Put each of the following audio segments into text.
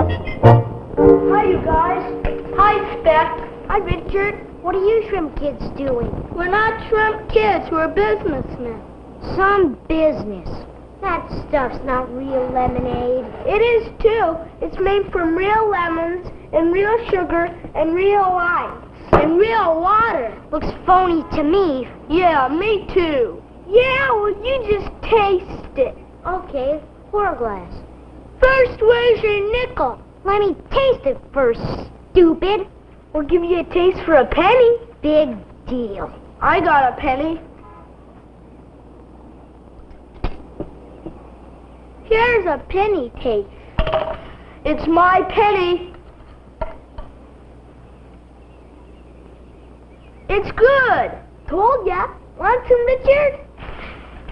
Hi, you guys. Hi, Speck. Hi, Richard. What are you shrimp kids doing? We're not shrimp kids. We're businessmen. Some business. That stuff's not real lemonade. It is, too. It's made from real lemons and real sugar and real ice and real water. Looks phony to me. Yeah, me too. Yeah, well, you just taste it. Okay, pour a glass. First, where's your nickel? Let me taste it first, stupid. We'll give you a taste for a penny. Big deal. I got a penny. Here's a penny taste. It's my penny. It's good. Told ya. Want some, Richard?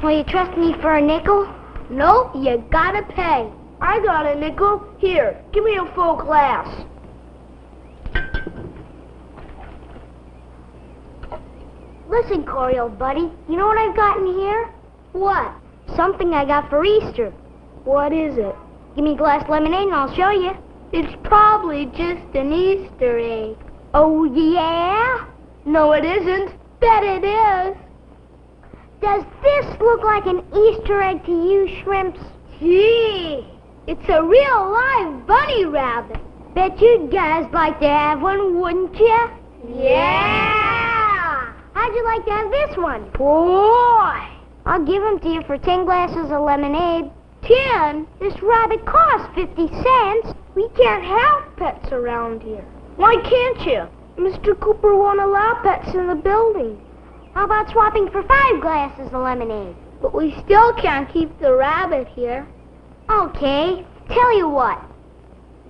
Will you trust me for a nickel? Nope, you gotta pay. I got a nickel. Here, give me a full glass. Listen, Corey, old buddy, you know what I've got in here? What? Something I got for Easter. What is it? Give me a glass of lemonade and I'll show you. It's probably just an Easter egg. Oh, yeah? No, it isn't. Bet it is. Does this look like an Easter egg to you, shrimps? Gee, it's a real live bunny rabbit. Bet you guys like to have one, wouldn't you? Yeah! How'd you like to have this one? Boy! I'll give them to you for 10 glasses of lemonade. 10? This rabbit costs 50 cents. We can't have pets around here. Why can't you? Mr. Cooper won't allow pets in the building. How about swapping for 5 glasses of lemonade? But we still can't keep the rabbit here. Okay, tell you what.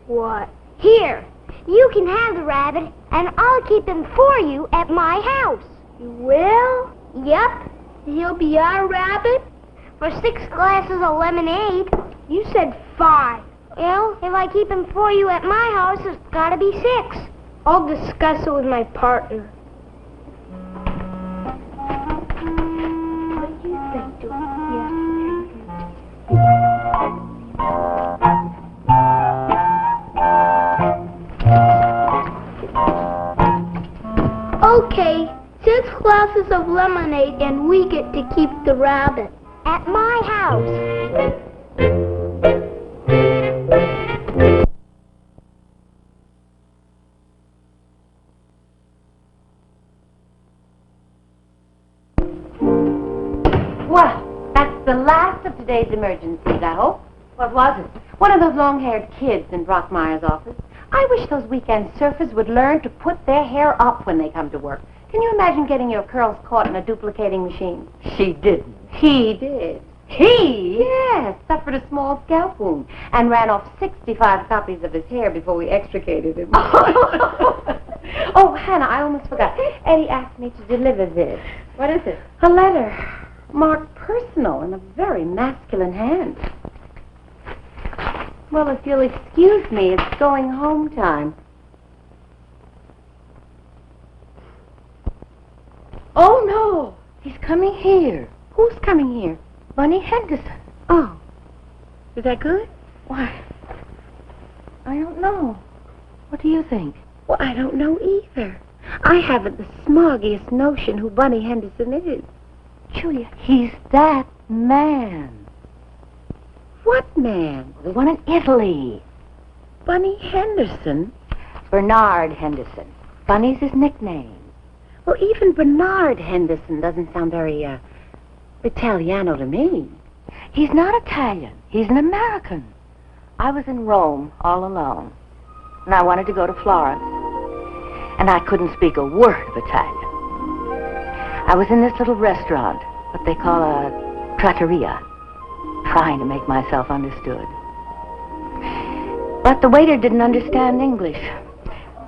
What? Here, you can have the rabbit, and I'll keep him for you at my house. You will? Yep, He'll be our rabbit? for 6 glasses of lemonade. You said 5. Well, if I keep him for you at my house, it's gotta be 6. I'll discuss it with my partner. What do you think, Joe? Okay, 6 glasses of lemonade and we get to keep the rabbit. At my house. Well, that's the last of today's emergencies, I hope. What was it? One of those long-haired kids in Brockmeyer's office. I wish those weekend surfers would learn to put their hair up when they come to work. Can you imagine getting your curls caught in a duplicating machine? She didn't. He did. He? Yes, suffered a small scalp wound and ran off 65 copies of his hair before we extricated him. Oh, Hannah, I almost forgot. Eddie asked me to deliver this. What is it? A letter marked personal in a very masculine hand. Well, if you'll excuse me, it's going home time. Oh, no. He's coming here. Who's coming here? Bunny Henderson. Oh, Is that good? why, I don't know. What do you think? Well, I don't know either. I haven't the smoggiest notion who Bunny Henderson is. Julia, he's that man. What man? The one in Italy. Bunny Henderson? Bernard Henderson. Bunny's his nickname. Well, even Bernard Henderson doesn't sound very, Italiano to me. He's not Italian. He's an American. I was in Rome all alone, and I wanted to go to Florence, and I couldn't speak a word of Italian. I was in this little restaurant, what they call a trattoria, trying to make myself understood. But the waiter didn't understand English.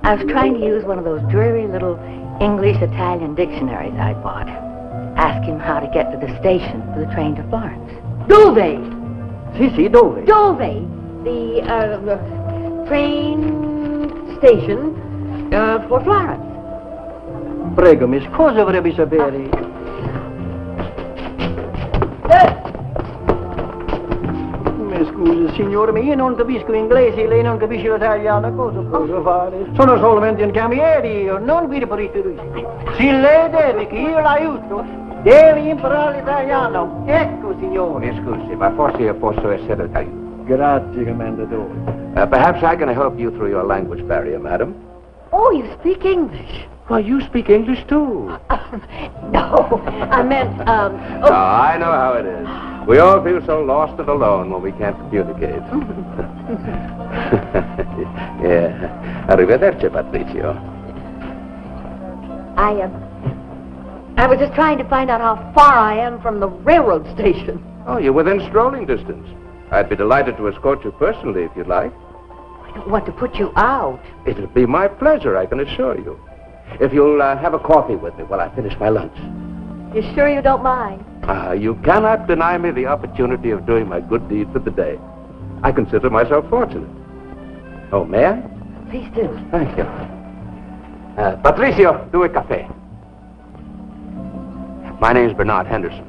I was trying to use one of those dreary little English-Italian dictionaries I'd bought. Ask him how to get to the station for the train to Florence. Dove? Sì, dove? Dove? The train station for Florence. Prego, miss, cosa vorrebbe sapere? Mi scusi, signore, ma io non capisco inglese, lei non capisce l'italiano, cosa posso fare? Sono solamente un cameriere, io non guido per i turisti. Se lei deve che io l'aiuto, deve imparare l'italiano. Ecco, signore. Mi scusi, ma forse io posso essere d'aiuto. Grazie, commendatore. Perhaps I can help you through your language barrier, madam. Oh, you speak English. Why, you speak English too. No, I meant, Oh, I know how it is. We all feel so lost and alone when we can't communicate. Yeah. Arrivederci, Patricio. I was just trying to find out how far I am from the railroad station. Oh, you're within strolling distance. I'd be delighted to escort you personally if you'd like. I don't want to put you out. It'll be my pleasure, I can assure you. If you'll have a coffee with me while I finish my lunch. You sure you don't mind? You cannot deny me the opportunity of doing my good deed for the day. I consider myself fortunate. Oh, may I? Please do. Thank you. Patricio, do a café. My name's Bernard Henderson.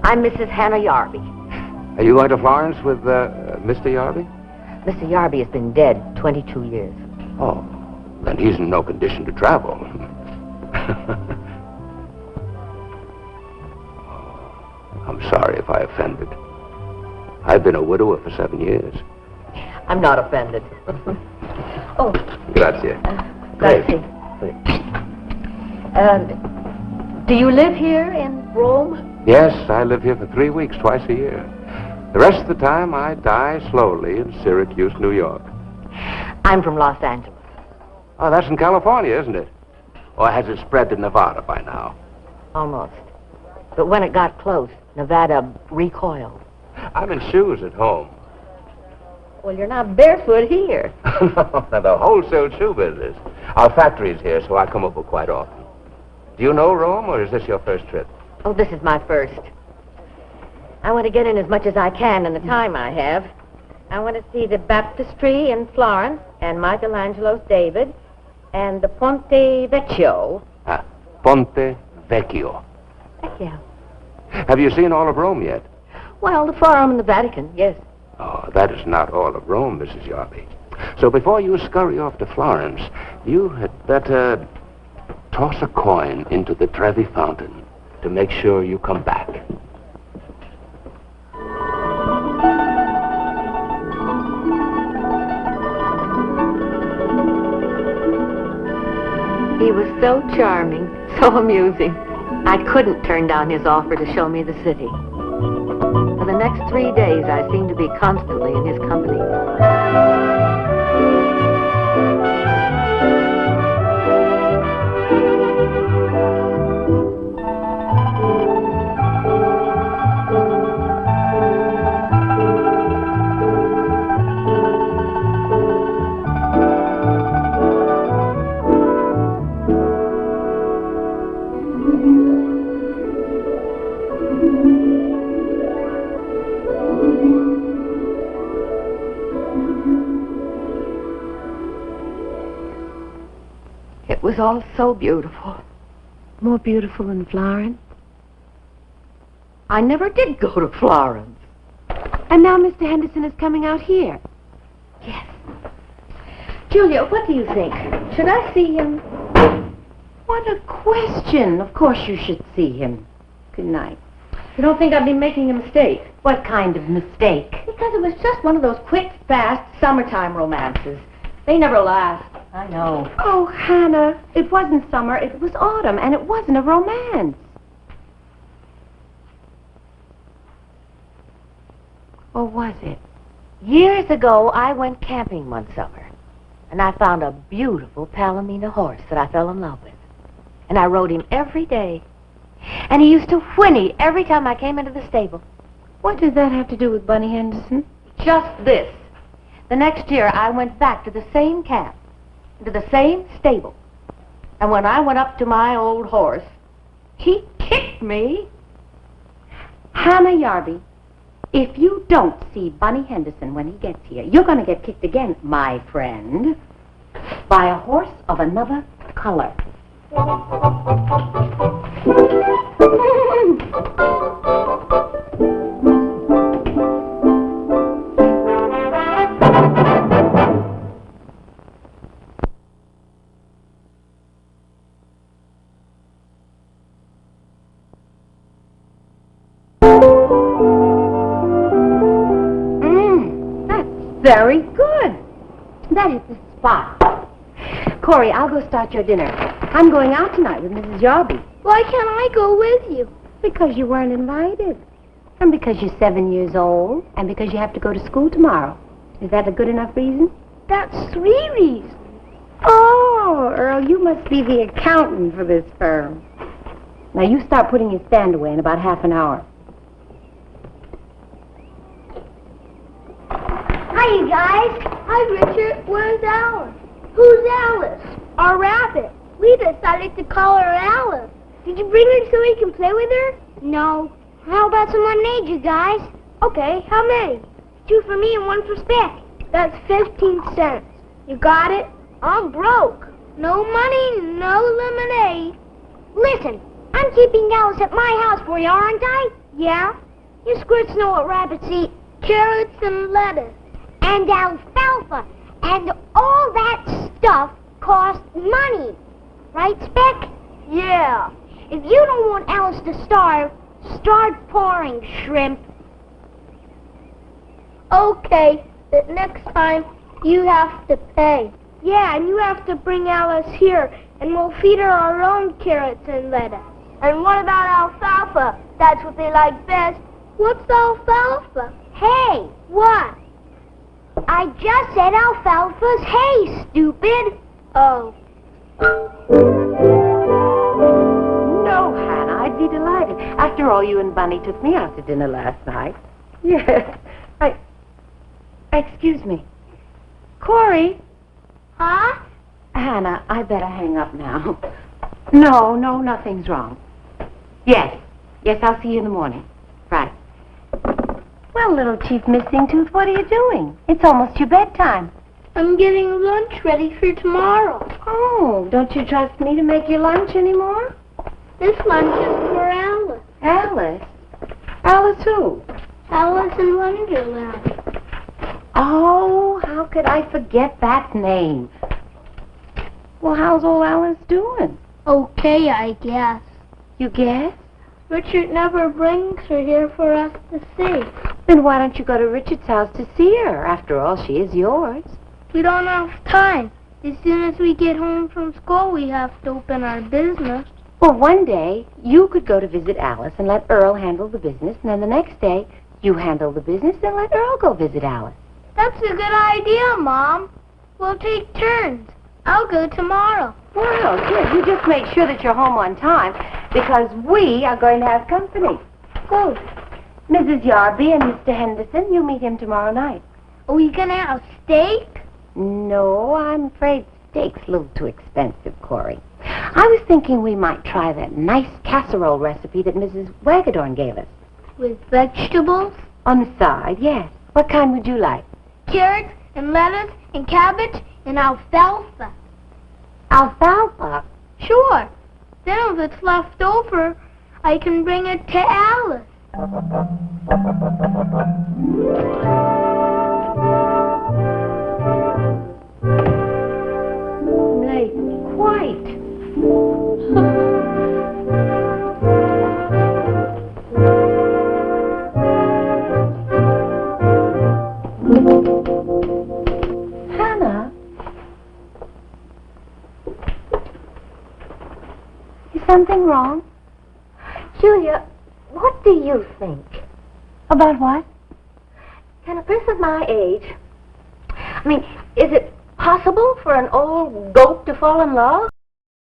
I'm Mrs. Hannah Yarby. Are you going to Florence with Mr. Yarby? Mr. Yarby has been dead 22 years. Oh, then he's in no condition to travel. I'm sorry if I offended. I've been a widower for 7 years. I'm not offended. Oh. Grazie. Grazie. Do you live here in Rome? Yes, I live here for 3 weeks, twice a year. The rest of the time, I die slowly in Syracuse, New York. I'm from Los Angeles. Oh, that's in California, isn't it? Or has it spread to Nevada by now? Almost. But when it got close, Nevada recoiled. I'm in shoes at home. Well, you're not barefoot here. No, the wholesale shoe business. Our factory's here, so I come over quite often. Do you know Rome, or is this your first trip? Oh, this is my first. I want to get in as much as I can in the time I have. I want to see the baptistry in Florence, and Michelangelo's David, and the Ponte Vecchio. Ah, Ponte Vecchio. Vecchio. Have you seen all of Rome yet? Well, the Forum and the Vatican, yes. Oh, that is not all of Rome, Mrs. Yarby. So before you scurry off to Florence, you had better toss a coin into the Trevi Fountain to make sure you come back. He was so charming, so amusing. I couldn't turn down his offer to show me the city. For the next 3 days, I seemed to be constantly in his company. It was all so beautiful. More beautiful than Florence. I never did go to Florence. And now Mr. Henderson is coming out here. Yes. Julia, what do you think? Should I see him? What a question. Of course you should see him. Good night. You don't think I've been making a mistake? What kind of mistake? Because it was just one of those quick, fast, summertime romances. They never last. I know. Oh, Hannah, it wasn't summer, it was autumn, and it wasn't a romance. Or was it? Years ago, I went camping one summer, and I found a beautiful Palomino horse that I fell in love with. And I rode him every day. And he used to whinny every time I came into the stable. What does that have to do with Bunny Henderson? Just this. The next year, I went back to the same camp, to the same stable. And when I went up to my old horse, he kicked me. Hannah Yarby, if you don't see Bunny Henderson when he gets here, you're going to get kicked again, my friend, by a horse of another color. Very good. That is the spot. Corey, I'll go start your dinner. I'm going out tonight with Mrs. Yarby. Why can't I go with you? Because you weren't invited. And because you're 7 years old. And because you have to go to school tomorrow. Is that a good enough reason? That's 3 reasons. Oh, Earl, you must be the accountant for this firm. Now, you start putting your stand away in about half an hour. Hi, you guys. Hi, Richard. Where's Alice? Who's Alice? Our rabbit. We decided to call her Alice. Did you bring her so we can play with her? No. How about some lemonade, you guys? Okay, how many? 2 for me and 1 for Speck. That's 15 cents. You got it? I'm broke. No money, no lemonade. Listen, I'm keeping Alice at my house for you, aren't I? Yeah? You squirts know what rabbits eat. Carrots and lettuce. And alfalfa. And all that stuff costs money. Right, Speck? Yeah. If you don't want Alice to starve, start pouring shrimp. Okay, but next time you have to pay. Yeah, and you have to bring Alice here, and we'll feed her our own carrots and lettuce. And what about alfalfa? That's what they like best. What's alfalfa? Hey, What? I just said alfalfa's hay, stupid. Oh. No, Hannah, I'd be delighted. After all, you and Bunny took me out to dinner last night. Yes. Excuse me. Corey. Huh? Hannah, I better hang up now. No, nothing's wrong. Yes, I'll see you in the morning. Right. Well, little Chief Missing Tooth, what are you doing? It's almost your bedtime. I'm getting lunch ready for tomorrow. Oh, don't you trust me to make your lunch anymore? This lunch is for Alice. Alice? Alice who? Alice in Wonderland. Oh, how could I forget that name? Well, how's old Alice doing? Okay, I guess. You guess? Richard never brings her here for us to see. Then why don't you go to Richard's house to see her? After all, she is yours. We don't have time. As soon as we get home from school, we have to open our business. Well, one day, you could go to visit Alice and let Earl handle the business, and then the next day, you handle the business and let Earl go visit Alice. That's a good idea, Mom. We'll take turns. I'll go tomorrow. Well, good. You just make sure that you're home on time, because we are going to have company. Go. Mrs. Yarby and Mr. Henderson, you meet him tomorrow night. Are we gonna have steak? No, I'm afraid steak's a little too expensive, Corey. I was thinking we might try that nice casserole recipe that Mrs. Wagadorn gave us. With vegetables? On the side, yes. What kind would you like? Carrots and lettuce and cabbage and alfalfa. Alfalfa? Sure. Then if it's left over, I can bring it to Alice. Nay, quite. Hannah? Is something wrong? Julia, what do you think? About what? Can a person my age... is it possible for an old goat to fall in love?